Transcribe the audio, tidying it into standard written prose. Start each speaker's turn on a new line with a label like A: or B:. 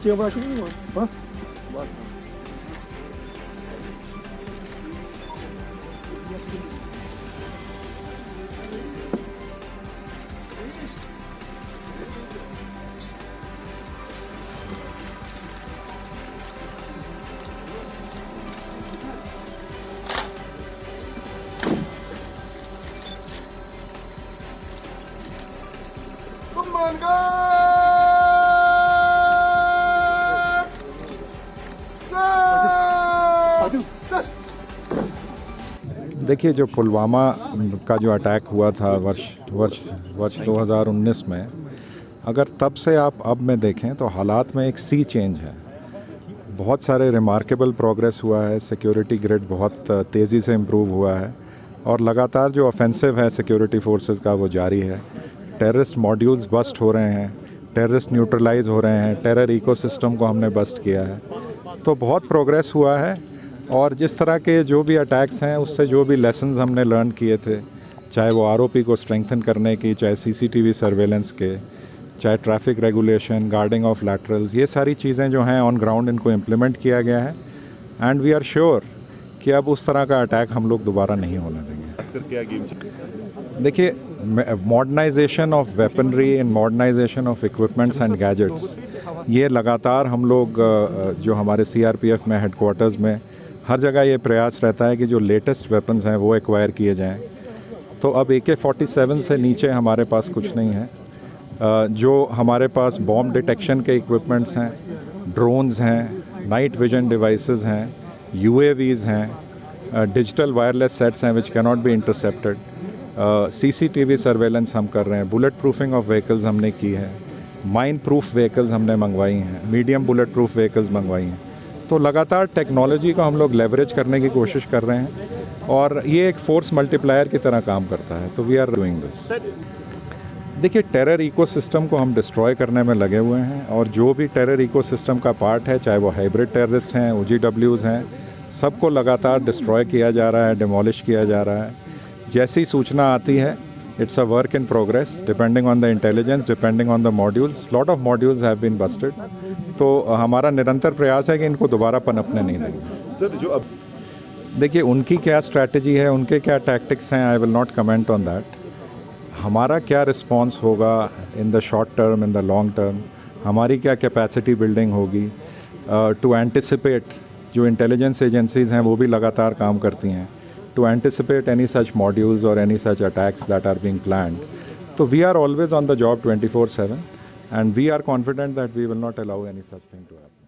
A: Tinha baixo nenhuma. Passa. Come on, guys!
B: देखिए, जो पुलवामा का जो अटैक हुआ था वर्ष 2019 में, अगर तब से आप अब में देखें तो हालात में एक सी चेंज है। बहुत सारे रिमार्केबल प्रोग्रेस हुआ है, सिक्योरिटी ग्रिड बहुत तेज़ी से इम्प्रूव हुआ है और लगातार जो ऑफेंसिव है सिक्योरिटी फोर्सेस का वो जारी है। टेररिस्ट मॉड्यूल्स बस्ट हो रहे हैं, टेररिस्ट न्यूट्रलाइज हो रहे हैं, टेरर इकोसिस्टम को हमने बस्ट किया है। तो बहुत प्रोग्रेस हुआ है और जिस तरह के जो भी अटैक्स हैं उससे जो भी लेसन्स हमने लर्न किए थे, चाहे वो आरओपी को स्ट्रेंथन करने की, चाहे सीसीटीवी सर्वेलेंस के, चाहे traffic regulation, guarding of laterals, ये सारी चीज़ें जो हैं ऑन ग्राउंड इनको इम्प्लीमेंट किया गया है एंड वी आर श्योर कि अब उस तरह का अटैक हम लोग दोबारा नहीं होने देंगे। देखिए, modernisation of weaponry and modernisation of equipments and gadgets, ये लगातार हम लोग जो हमारे सीआरपीएफ में हेडक्वार्टर्स में हर जगह ये प्रयास रहता है कि जो लेटेस्ट वेपन्स हैं वो एक्वायर किए जाएं। तो अब AK-47 से नीचे हमारे पास कुछ नहीं है। जो हमारे पास बॉम्ब डिटेक्शन के इक्विपमेंट्स हैं, ड्रोन्स हैं, नाइट विजन डिवाइसेस हैं, UAVs हैं, डिजिटल वायरलेस सेट्स हैं which can not be intercepted, CCTV surveillance हम कर रहे हैं, बुलेट प्रूफिंग ऑफ व्हीकल्स हमने की है, माइन प्रूफ व्हीकल्स हमने मंगवाई हैं, मीडियम बुलेट प्रूफ व्हीकल्स मंगवाई हैं। तो लगातार टेक्नोलॉजी को हम लोग लेवरेज करने की कोशिश कर रहे हैं और ये एक फोर्स मल्टीप्लायर की तरह काम करता है। तो वी आर डूइंग दिस। देखिए, टेरर इकोसिस्टम को हम डिस्ट्रॉय करने में लगे हुए हैं और जो भी टेरर इकोसिस्टम का पार्ट है, चाहे वो हाइब्रिड टेररिस्ट हैं, OGWs हैं, सबको लगातार डिस्ट्रॉय किया जा रहा है, डिमोलिश किया जा रहा है। जैसी सूचना आती है, it's a work in progress depending on the intelligence, depending on the modules. Lot of modules have been busted. तो हमारा निरंतर प्रयास है कि इनको दोबारा पनपने नहीं देंगे।
A: सर, जो अब
B: देखिए, उनकी क्या स्ट्रैटेजी है, उनके क्या टैक्टिक्स हैं, I will not comment on that. हमारा क्या रिस्पॉन्स होगा in the short term, in the long term, हमारी क्या कैपेसिटी बिल्डिंग होगी टू एंटिसिपेट। जो इंटेलिजेंस एजेंसीज़ हैं वो भी लगातार काम करती हैं to anticipate any such modules or any such attacks that are being planned. So we are always on the job 24/7 and we are confident that we will not allow any such thing to happen.